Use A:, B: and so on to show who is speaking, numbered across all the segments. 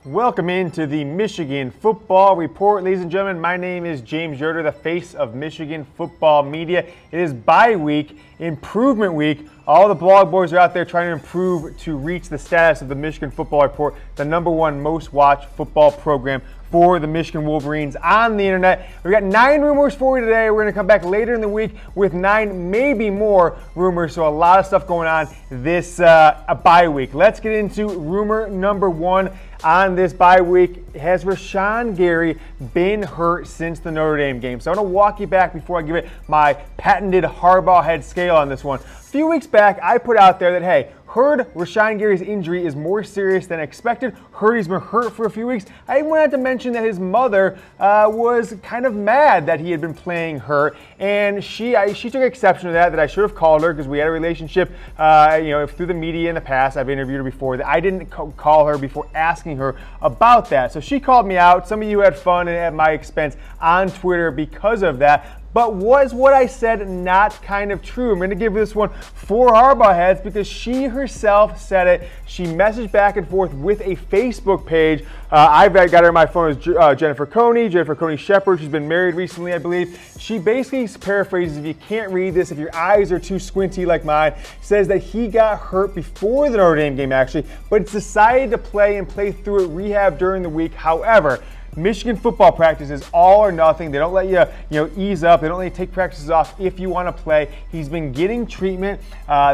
A: Welcome into the Michigan Football Report. Ladies and gentlemen, my name is James Yoder, the face of Michigan football media. It is bye week, improvement week. All the blog boys are out there trying to improve to reach the status of the Michigan Football Report, the #1 most watched football program for the Michigan Wolverines on the internet. We've got 9 rumors for you today. We're going to come back later in the week with 9, maybe more rumors. So a lot of stuff going on this bye week. Let's get into rumor number 1 on this bye week. Has Rashan Gary been hurt since the Notre Dame game? So I want to walk you back before I give it my patented Harbaugh-head scale on this one. A few weeks back, I put out there that, hey, heard Rashan Gary's injury is more serious than expected. Heard he's been hurt for a few weeks. I even wanted to mention that his mother was kind of mad that he had been playing hurt, and she took exception to that I should have called her because we had a relationship, through the media in the past. I've interviewed her before. That I didn't call her before asking her about that. So she called me out. Some of you had fun and at my expense on Twitter because of that. But was what I said not kind of true? I'm going to give this one 4 Harbaugh-heads because she herself said it. She messaged back and forth with a Facebook page. I've got her on my phone as Jennifer Coney Shepherd. She's been married recently, I believe. She basically paraphrases, if you can't read this, if your eyes are too squinty like mine, says that he got hurt before the Notre Dame game actually, but decided to play through it, rehab during the week. However, Michigan football practice is all or nothing. They don't let you, ease up. They don't let you take practices off if you want to play. He's been getting treatment.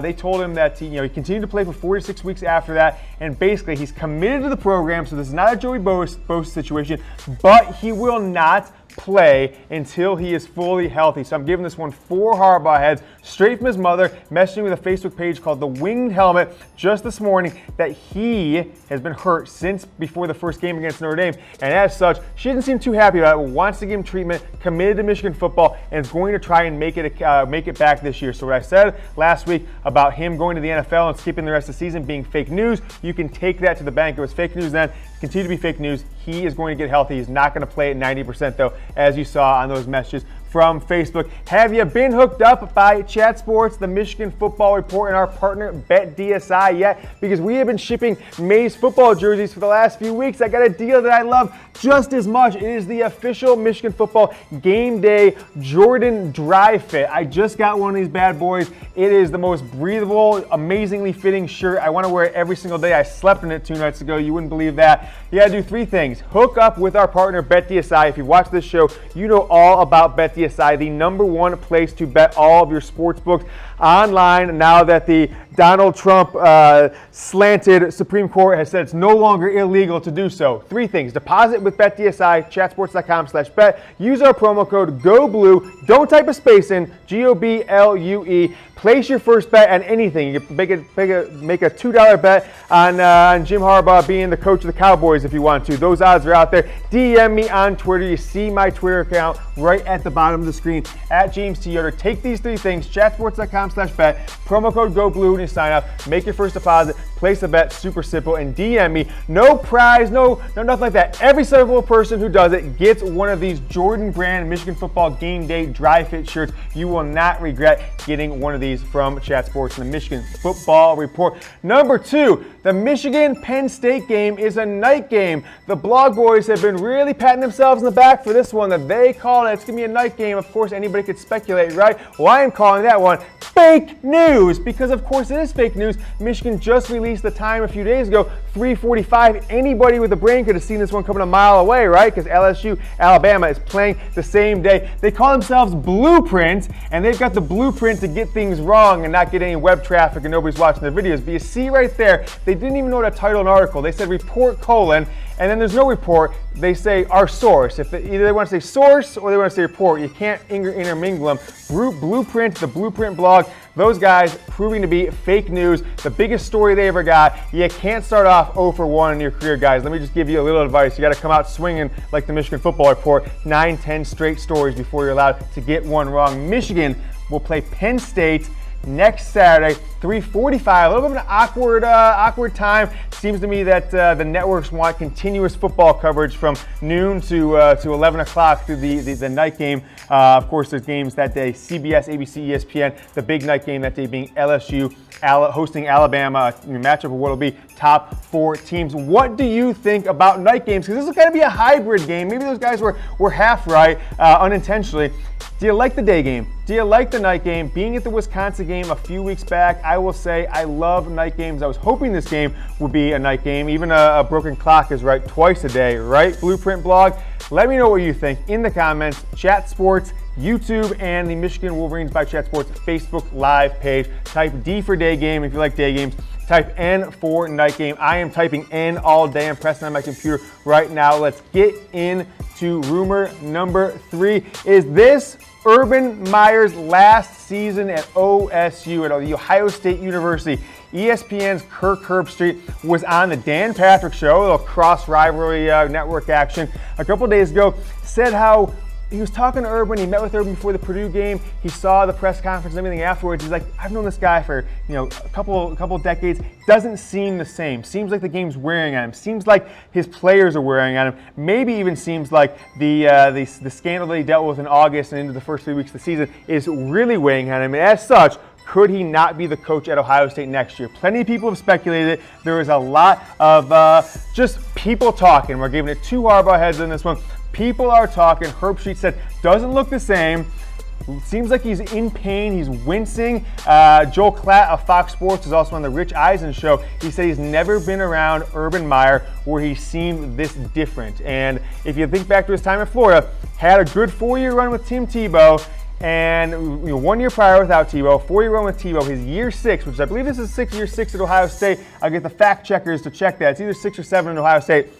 A: They told him that he continued to play for 4 to 6 weeks after that, and basically he's committed to the program. So this is not a Joey Bosa situation, but he will not play until he is fully healthy. So I'm giving this one 4 Harbaugh-heads straight from his mother, messaging with a Facebook page called The Winged Helmet just this morning that he has been hurt since before the first game against Notre Dame. And as such, she didn't seem too happy about it, wants to give him treatment, committed to Michigan football, and is going to try and make it back this year. So what I said last week about him going to the NFL and skipping the rest of the season being fake news, you can take that to the bank. It was fake news then, continue to be fake news. He is going to get healthy. He's not going to play at 90% though, as you saw on those messages from Facebook. Have you been hooked up by Chat Sports, the Michigan Football Report, and our partner BetDSI yet? Because we have been shipping May's football jerseys for the last few weeks. I got a deal that I love just as much. It is the official Michigan Football Game Day Jordan Dry Fit. I just got one of these bad boys. It is the most breathable, amazingly fitting shirt. I want to wear it every single day. I slept in it 2 nights ago. You wouldn't believe that. You got to do 3 things. Hook up with our partner BetDSI. If you watch this show, you know all about BetDSI, the #1 place to bet all of your sports books online now that the Donald Trump slanted Supreme Court has said it's no longer illegal to do so. 3 things. Deposit with BetDSI, chatsports.com/bet. Use our promo code GOBLUE. Don't type a space in, GOBLUE. Place your first bet on anything. You can make a $2 bet on Jim Harbaugh being the coach of the Cowboys if you want to. Those odds are out there. DM me on Twitter. You see my Twitter account right at the bottom of the screen, at James T. Yoder. Take these 3 things, chatsports.com/bet, promo code GOBLUE when you sign up, make your first deposit, place a bet, super simple, and DM me. No prize, no nothing like that. Every single person who does it gets one of these Jordan brand Michigan Football Game Day Dry Fit shirts. You will not regret getting one of these from Chat Sports and the Michigan Football Report. Number 2, the Michigan-Penn State game is a night game. The blog boys have been really patting themselves in the back for this one, that they call it. It's going to be a night game. Of course, anybody could speculate, right? Well, I am calling that one fake news because, of course, it is fake news. Michigan just released the time a few days ago, 3:45. Anybody with a brain could have seen this one coming a mile away, right? Because LSU, Alabama is playing the same day. They call themselves Blueprint, and they've got the blueprint to get things wrong and not get any web traffic and nobody's watching their videos. But you see right there, they didn't even know how to title an article. They said report : and then there's no report. They say our source. Either they want to say source or they want to say report. You can't intermingle them. Blueprint, the Blueprint blog, those guys proving to be fake news. The biggest story they ever got. You can't start off 0 for 1 in your career, guys. Let me just give you a little advice. You got to come out swinging like the Michigan Football Report, 9-10 straight stories before you're allowed to get one wrong. Michigan will play Penn State next Saturday 3:45. A little bit of an awkward time. Seems to me that the networks want continuous football coverage from noon to 11 o'clock through the night game. Of course, there's games that day: CBS, ABC, ESPN. The big night game that day being LSU hosting Alabama, matchup of what will be top 4 teams. What do you think about night games? Because this is going to be a hybrid game. Maybe those guys were half right unintentionally. Do you like the day game? Do you like the night game? Being at the Wisconsin game a few weeks back, I will say I love night games. I was hoping this game would be a night game. Even a broken clock is right twice a day, right? Blueprint blog. Let me know what you think in the comments. Chat Sports, YouTube, and the Michigan Wolverines by Chat Sports Facebook Live page. Type D for day game if you like day games. Type N for night game. I am typing N all day. I'm pressing on my computer right now. Let's get into rumor number 3. Is this Urban Meyer's last season at OSU, at the Ohio State University? ESPN's Kirk Herbstreit was on the Dan Patrick Show, a little cross-rivalry network action, a couple days ago, said how he was talking to Urban. He met with Urban before the Purdue game. He saw the press conference and everything afterwards. He's like, I've known this guy for a couple decades. Doesn't seem the same. Seems like the game's wearing on him. Seems like his players are wearing on him. Maybe even seems like the scandal that he dealt with in August and into the first 3 weeks of the season is really weighing on him. And as such, could he not be the coach at Ohio State next year? Plenty of people have speculated it. There is a lot of just people talking. We're giving it 2 Harbaugh heads in this one. People are talking. Herbstreit said, doesn't look the same. Seems like he's in pain. He's wincing. Joel Klatt of Fox Sports is also on the Rich Eisen show. He said he's never been around Urban Meyer where he seemed this different. And if you think back to his time in Florida, had a good 4-year run with Tim Tebow, and 1 year prior without Tebow, 4-year run with Tebow. His year 6, which I believe this is year 6 at Ohio State. I'll get the fact checkers to check that. It's either 6 or 7 at Ohio State.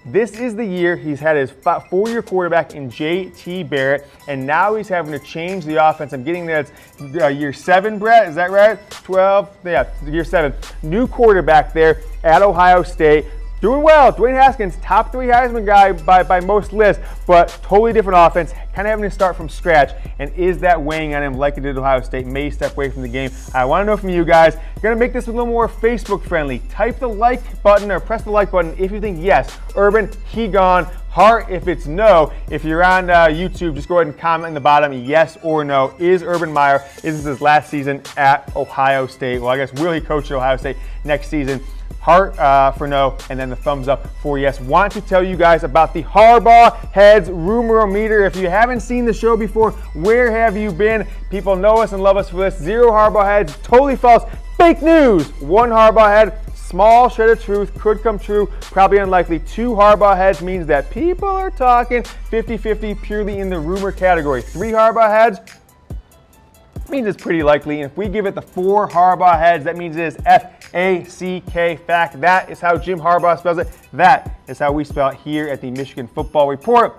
A: This is the year he's had his 4-year quarterback in J.T. Barrett, and now he's having to change the offense. I'm getting that it's year 7, Brett, is that right? 12, yeah, year 7. New quarterback there at Ohio State. Doing well. Dwayne Haskins, top 3 Heisman guy by most lists, but totally different offense, kind of having to start from scratch. And is that weighing on him like it did at Ohio State? May step away from the game. I want to know from you guys. Going to make this a little more Facebook friendly. Type the like button or press the like button if you think yes, Urban, he gone. Heart if it's no. If you're on YouTube, just go ahead and comment in the bottom, yes or no. Is Urban Meyer, is this his last season at Ohio State? Well, I guess will he coach at Ohio State next season? Heart for no, and then the thumbs up for yes. Want to tell you guys about the Harbaugh-heads rumor-o-meter. If you haven't seen the show before, where have you been? People know us and love us for this. 0 Harbaugh-heads, totally false. Fake news. 1 Harbaugh-head, small shred of truth, could come true, probably unlikely. 2 Harbaugh-heads means that people are talking 50-50 purely in the rumor category. 3 Harbaugh-heads means it's pretty likely. And if we give it the 4 Harbaugh-heads, that means it is F-A-C-K, fact. That is how Jim Harbaugh spells it. That is how we spell it here at the Michigan Football Report.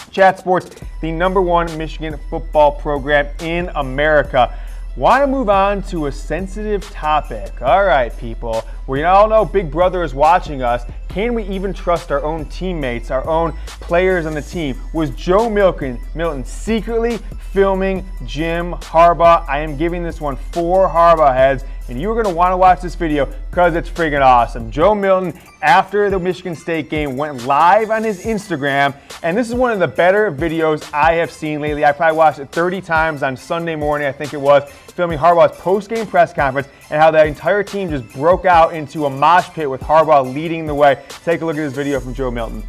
A: Chat Sports, the #1 Michigan football program in America. Want to move on to a sensitive topic. All right, people. We all know Big Brother is watching us. Can we even trust our own teammates, our own players on the team? Was Joe Milton secretly filming Jim Harbaugh? I am giving this one 4 Harbaugh heads, and you're going to want to watch this video because it's friggin' awesome. Joe Milton, after the Michigan State game, went live on his Instagram, and this is one of the better videos I have seen lately. I probably watched it 30 times on Sunday morning, I think it was, filming Harbaugh's post-game press conference and how the entire team just broke out into a mosh pit with Harbaugh leading the way. Take a look at this video from Joe Milton.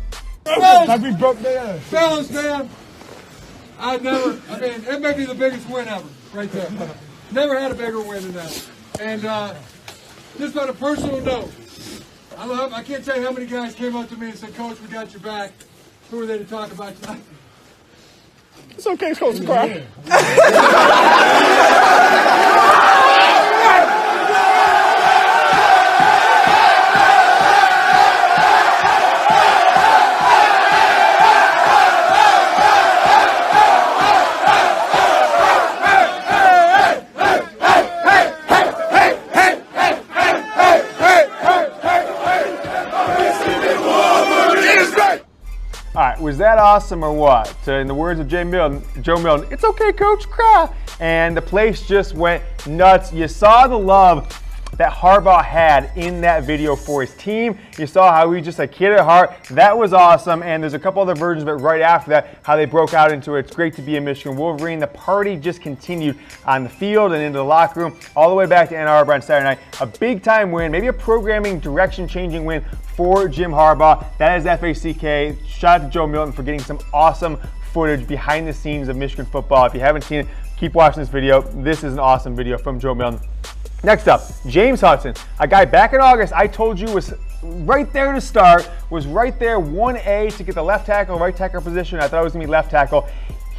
B: Fellas, man, it may be the biggest win ever, right there. Never had a bigger win than that. And just on a personal note, I can't tell you how many guys came up to me and said, Coach, we got your back. Who are they to talk about tonight?
C: It's okay, Coach. Cry.
A: was that awesome or what? In the words of Joe Milton, it's okay, coach, cry. And the place just went nuts. You saw the love that Harbaugh had in that video for his team. You saw how he just a kid at heart. That was awesome. And there's a couple other versions of it right after that, how they broke out into it. It's great to be a Michigan Wolverine. The party just continued on the field and into the locker room all the way back to Ann Arbor on Saturday night. A big time win, maybe a programming direction changing win for Jim Harbaugh. That is FACK. Shout out to Joe Milton for getting some awesome footage behind the scenes of Michigan football. If you haven't seen it, keep watching this video. This is an awesome video from Joe Milton. Next up, James Hudson, a guy back in August I told you was right there to start, was right there 1A to get the left tackle, right tackle position. I thought it was going to be left tackle.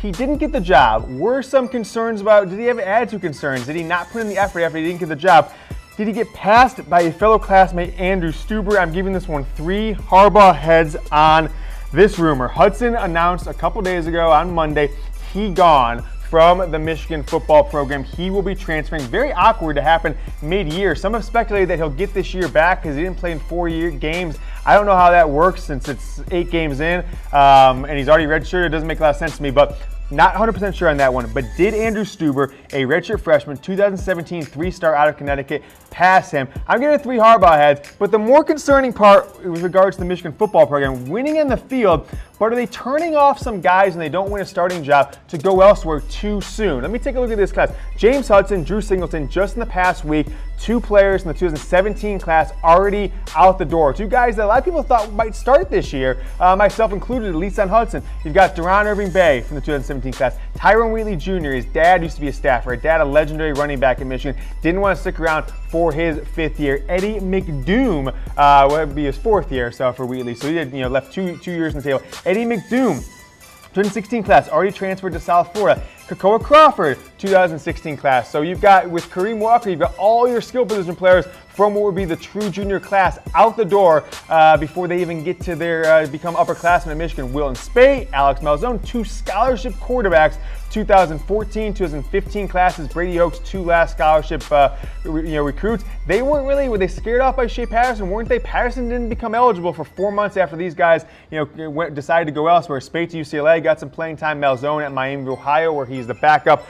A: He didn't get the job. Were some concerns about, did he have attitude concerns? Did he not put in the effort after he didn't get the job? Did he get passed by a fellow classmate, Andrew Stueber? I'm giving this one 3 Harbaugh heads on this rumor. Hudson announced a couple days ago on Monday, he gone from the Michigan football program. He will be transferring. Very awkward to happen mid-year. Some have speculated that he'll get this year back because he didn't play in 4 games. I don't know how that works since it's 8 games in and he's already redshirted. It doesn't make a lot of sense to me, but not 100% sure on that one. But did Andrew Stueber, a redshirt freshman, 2017 3-star out of Connecticut, pass him? I'm giving it 3 Harbaugh heads, but the more concerning part with regards to the Michigan football program, winning in the field, but are they turning off some guys and they don't win a starting job to go elsewhere too soon? Let me take a look at this class. James Hudson, Drew Singleton, just in the past week, 2 players in the 2017 class already out the door. 2 guys that a lot of people thought might start this year, myself included, at least on Hudson. You've got Deron Irving-Bay from the 2017 class. Tyrone Wheatley Jr., his dad used to be a staffer. His dad, a legendary running back in Michigan, didn't want to stick around for his 5th year. Eddie McDoom would be his 4th year so for Wheatley. So he had left 2 years on the table. Eddie McDoom, 2016 class, already transferred to South Florida. Kakoa Crawford, 2016 class. So you've got, with Kareem Walker, you've got all your skill position players from what would be the true junior class out the door before they even get to their become upperclassmen at Michigan. Wilton Speight, Alex Malzone, 2 scholarship quarterbacks, 2014, 2015 classes. Brady Oaks, 2 last scholarship recruits. They weren't really, were they scared off by Shea Patterson? Weren't they? Patterson didn't become eligible for 4 months after these guys decided to go elsewhere. Speight to UCLA, got some playing time. Malzone at Miami, Ohio, where he's the backup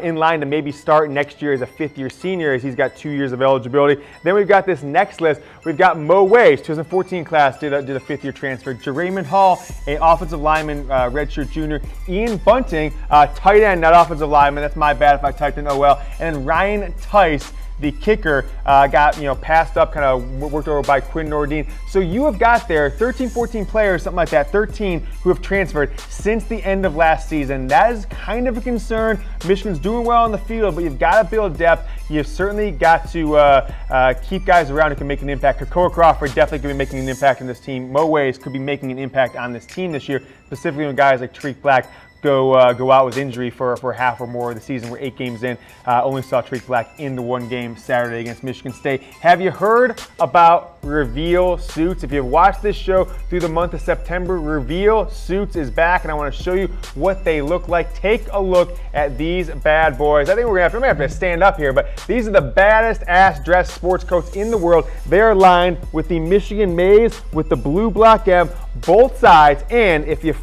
A: in line to maybe start next year as a 5th-year senior, as he's got 2 years of eligibility. Then we've got this next list. We've got Mo Ways, 2014 class, did a 5th-year transfer. Jeraymond Hall, an offensive lineman, redshirt junior. Ian Bunting, tight end, not offensive lineman. That's my bad if I typed in OL. And then Ryan Tice, the kicker, got passed up, kind of worked over by Quinn Nordine. So you have got there 13, 14 players, something like that, 13 who have transferred since the end of last season. That is kind of a concern. Michigan's doing well on the field, but you've got to build depth. You've certainly got to keep guys around who can make an impact. Kakoa Crawford definitely could be making an impact on this team. Mo Ways could be making an impact on this team this year, specifically when guys like Tariq Black go out with injury for half or more of the season. We're 8 games in. Only saw Tariq Black in the 1 game Saturday against Michigan State. Have you heard about Reveal Suits? If you've watched this show through the month of September, Reveal Suits is back, and I want to show you what they look like. Take a look at these bad boys. I think I'm gonna have to stand up here, but these are the baddest ass dressed sports coats in the world. They are lined with the Michigan maize with the blue block M, both sides, and if you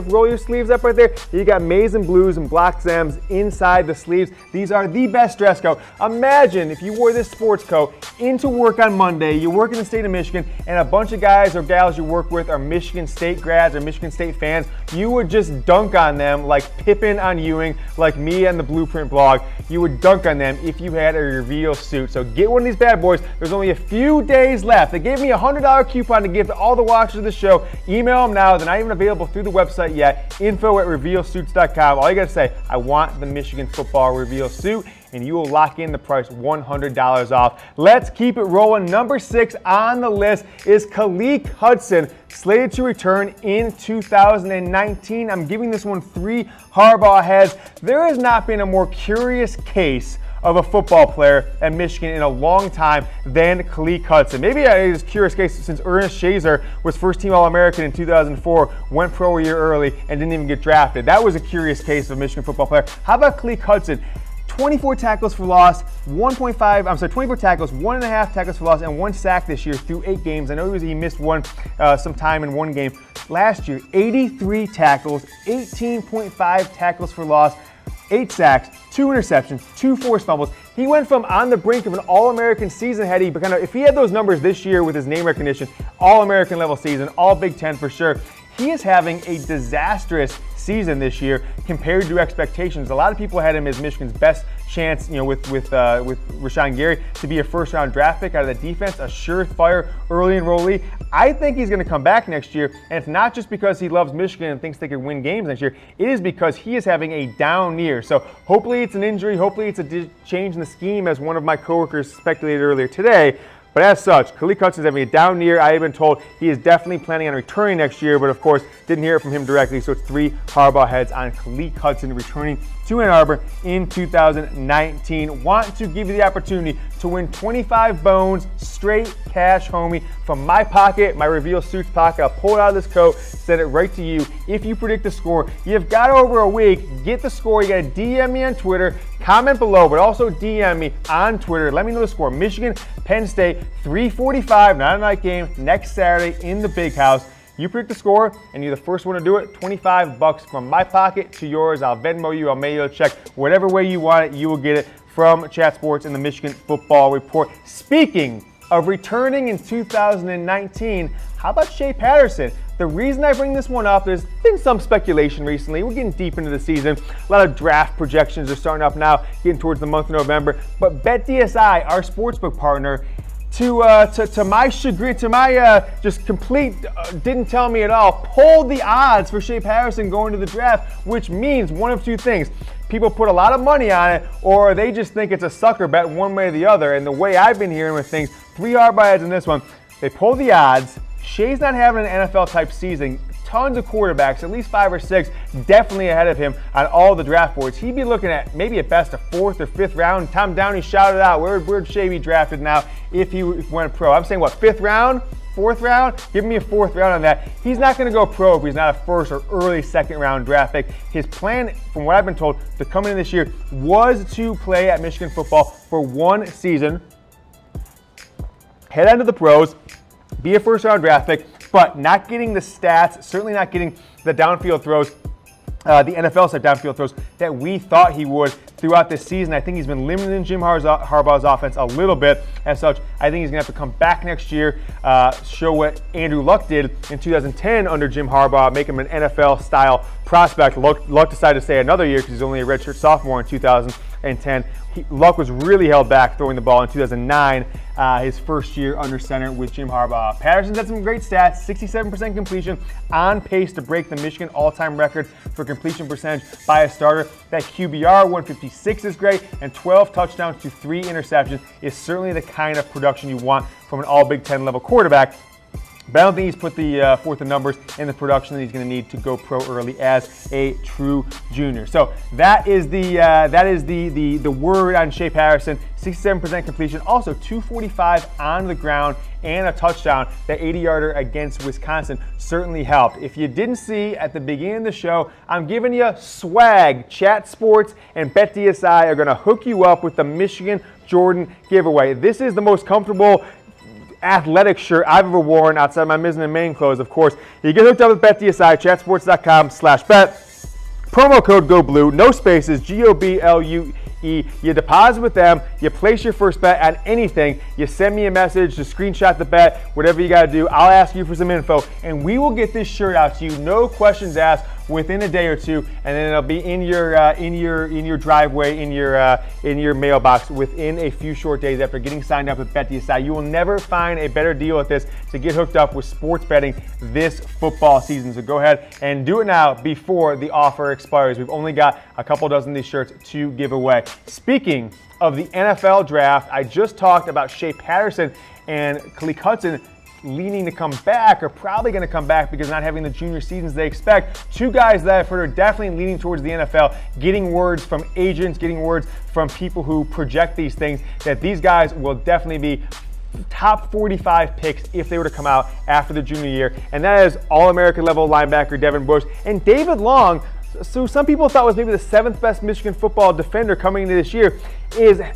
A: roll your sleeves up right there, you got maize and blues and block M's inside the sleeves. These are the best dress coat. Imagine if you wore this sports coat into work on Monday. You work in the state of Michigan, and a bunch of guys or gals you work with are Michigan State grads or Michigan State fans. You would just dunk on them like Pippin on Ewing, like me on the Blueprint blog. You would dunk on them if you had a Reveal Suit. So get one of these bad boys. There's only a few days left. They gave me a $100 coupon to give to all the watchers of the show. Email them now. They're not even available through the website yet. info@revealsuits.com. All you got to say, I want the Michigan football Reveal Suit, and you will lock in the price $100 off. Let's keep it rolling. Number 6 on the list is Khaleke Hudson, slated to return in 2019. I'm giving this one 3 Harbaugh heads. There has not been a more curious case of a football player at Michigan in a long time than Khaleke Hudson. Maybe it's a curious case since Ernest Shazer was first-team All-American in 2004, went pro a year early, and didn't even get drafted. That was a curious case of a Michigan football player. How about Khaleke Hudson? 24 tackles for loss, 24 tackles, 1.5 tackles for loss, and 1 sack this year through 8 games. I know he missed some time in 1 game. Last year, 83 tackles, 18.5 tackles for loss, 8 sacks, 2 interceptions, 2 forced fumbles. He went from on the brink of an All-American season if he had those numbers this year with his name recognition, All-American level season, all Big Ten for sure. He is having a disastrous season this year compared to expectations. A lot of people had him as Michigan's best chance, with Rashan Gary to be a first-round draft pick out of the defense, a surefire early enrollee. I think he's going to come back next year, and it's not just because he loves Michigan and thinks they could win games next year. It is because he is having a down year. So hopefully it's an injury. Hopefully it's a change in the scheme, as one of my coworkers speculated earlier today. But as such, Khaleke Hudson is having a down year. I have been told he is definitely planning on returning next year, but of course, didn't hear it from him directly. So it's 3 Harbaugh heads on Khaleke Hudson returning to Ann Arbor in 2019. Want to give you the opportunity to win 25 bones, straight cash, homie, from my pocket, my Reveal Suits pocket. I'll pull it out of this coat, send it right to you. If you predict the score, you've got over a week. Get the score. You got to DM me on Twitter, comment below, but also DM me on Twitter. Let me know the score. Michigan, Penn State, 3:45, not a night game, next Saturday in the Big House. You predict the score, and you're the first one to do it. $25 from my pocket to yours. I'll Venmo you, I'll mail you a check. Whatever way you want it, you will get it from Chat Sports and the Michigan Football Report. Speaking of returning in 2019, how about Shea Patterson? The reason I bring this one up, there's been some speculation recently. We're getting deep into the season. A lot of draft projections are starting up now, getting towards the month of November. But BetDSI, our sportsbook partner, to my chagrin, to my just complete, didn't tell me at all, pulled the odds for Shea Patterson going to the draft, which means one of two things. People put a lot of money on it, or they just think it's a sucker bet one way or the other. And the way I've been hearing with things, 3 Harbaugh heads in this one, they pulled the odds. Shea's not having an NFL-type season. Tons of quarterbacks, at least 5 or 6, definitely ahead of him on all the draft boards. He'd be looking at maybe at best a 4th or 5th round. Tom Downey shouted out, where'd Shea be drafted now if he went pro? I'm saying, 5th round? 4th round? Give me a 4th round on that. He's not going to go pro if he's not a 1st or early 2nd round draft pick. His plan, from what I've been told, to come in this year was to play at Michigan football for 1 season, head on to the pros, be a 1st round draft pick, but not getting the stats, certainly not getting the downfield throws, the NFL-type downfield throws that we thought he would throughout this season. I think he's been limited in Jim Harbaugh's offense a little bit. As such, I think he's going to have to come back next year, show what Andrew Luck did in 2010 under Jim Harbaugh, make him an NFL-style prospect. Luck decided to stay another year because he's only a redshirt sophomore in 2010. Luck was really held back throwing the ball in 2009, his first year under center with Jim Harbaugh. Patterson's had some great stats, 67% completion, on pace to break the Michigan all-time record for completion percentage by a starter. That QBR, 156, is great, and 12 touchdowns to 3 interceptions is certainly the kind of production you want from an all-Big Ten level quarterback. But I don't think he's put the forth of numbers in the production that he's going to need to go pro early as a true junior. So that is the word on Shea Patterson. 67% completion, also 245 on the ground and a touchdown. That 80-yarder against Wisconsin certainly helped. If you didn't see at the beginning of the show, I'm giving you swag. Chat Sports and BetDSI are going to hook you up with the Michigan Jordan giveaway. This is the most comfortable athletic shirt I've ever worn outside my Mizzen and main clothes, of course. You get hooked up with BetDSI, chatsports.com/bet. Promo code GOBLUE, no spaces, GOBLUE. You deposit with them, you place your first bet on anything, you send me a message to screenshot the bet, whatever you got to do. I'll ask you for some info, and we will get this shirt out to you, no questions asked, within a day or two, and then it'll be in your driveway, in your mailbox within a few short days after getting signed up with BetDSI. You will never find a better deal at this to get hooked up with sports betting this football season. So go ahead and do it now before the offer expires. We've only got a couple dozen of these shirts to give away. Speaking of the NFL draft, I just talked about Shea Patterson and Khaleke Hudson leaning to come back, or probably going to come back because not having the junior seasons they expect. 2 guys that I've heard are definitely leaning towards the NFL, getting words from agents, getting words from people who project these things, that these guys will definitely be top 45 picks if they were to come out after the junior year, and that is All-American level linebacker Devin and David Long, So some people thought was maybe the 7th best Michigan football defender coming into this year,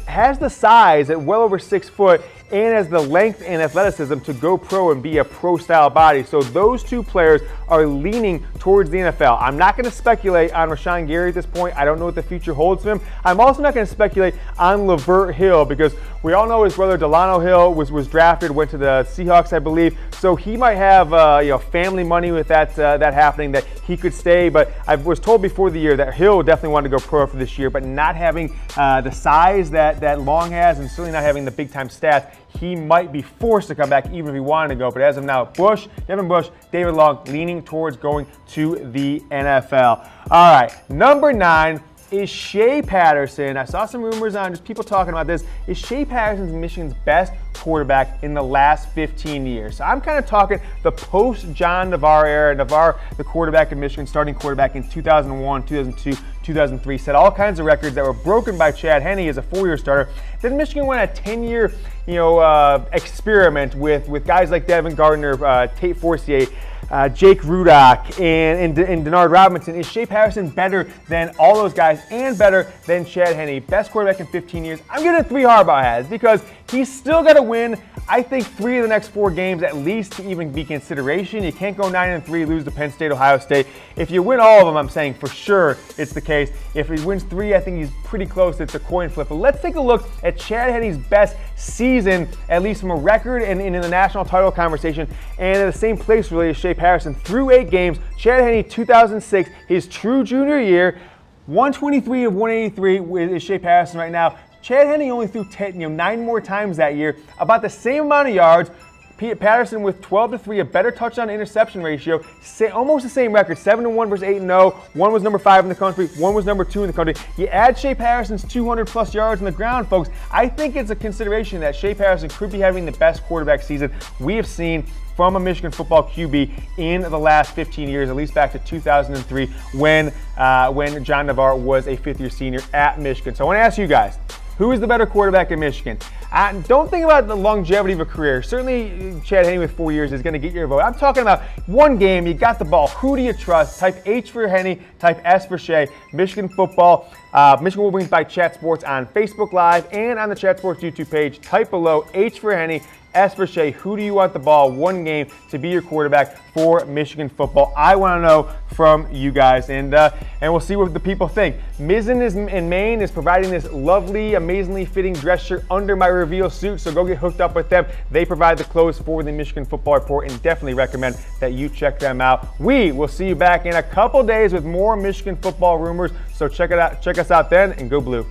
A: has the size at well over 6 foot and has the length and athleticism to go pro and be a pro-style body. So those two players are leaning towards the NFL. I'm not going to speculate on Rashan Gary at this point. I don't know what the future holds for him. I'm also not going to speculate on Lavert Hill because we all know his brother Delano Hill was drafted, went to the Seahawks, I believe. So he might have family money with that happening, that he could stay. But I was told before the year that Hill definitely wanted to go pro for this year, but not having the size that Long has and certainly not having the big-time stats, he might be forced to come back even if he wanted to go. But as of now, Devin Bush, David Long leaning towards going to the NFL. All right, number 9 is Shea Patterson. I saw some rumors on just people talking about this. Is Shea Patterson Michigan's best quarterback in the last 15 years? So I'm kind of talking the post-John Navarre era. Navarre, the quarterback in Michigan, starting quarterback in 2001, 2002, 2003, set all kinds of records that were broken by Chad Henne as a 4-year starter. Then Michigan went a 10-year experiment with guys like Devin Gardner, Tate Forcier, Jake Rudock, and Denard Robinson. Is Shea Patterson better than all those guys and better than Chad Henne? Best quarterback in 15 years. I'm giving it 3 Harbaugh-heads because he's still got to win, I think, 3 of the next 4 games at least to even be consideration. You can't go 9-3, lose to Penn State, Ohio State. If you win all of them, I'm saying for sure it's the case. If he wins 3, I think he's pretty close. It's a coin flip. But let's take a look at Chad Henne's best season, at least from a record and in the national title conversation, and in the same place really as Shea Patterson. Through 8 games, Chad Henne, 2006, his true junior year, 123 of 183 is Shea Patterson right now. Chad Henne only threw 9 more times that year, about the same amount of yards. Patterson with 12-3, a better touchdown to interception ratio, almost the same record, 7-1 versus 8-0. One was number 5 in the country, one was number 2 in the country. You add Shea Patterson's 200+ yards on the ground, folks. I think it's a consideration that Shea Patterson could be having the best quarterback season we have seen from a Michigan football QB in the last 15 years, at least back to 2003 when John Navarre was a 5th-year senior at Michigan. So I want to ask you guys, who is the better quarterback in Michigan? Don't think about the longevity of a career. Certainly, Chad Henne with 4 years is going to get your vote. I'm talking about one game, you got the ball. Who do you trust? Type H for Henne, type S for Shea. Michigan football, Michigan Wolverines by Chat Sports on Facebook Live and on the Chat Sports YouTube page. Type below H for Henne, S for Shea. Who do you want the ball one game to be your quarterback for Michigan football? I want to know from you guys, and we'll see what the people think. Mizzen in Maine is providing this lovely, amazingly fitting dress shirt under my reveal suit, so go get hooked up with them. They provide the clothes for the Michigan Football Report, and definitely recommend that you check them out. We will see you back in a couple days with more Michigan football rumors, so check us out then, and go Blue.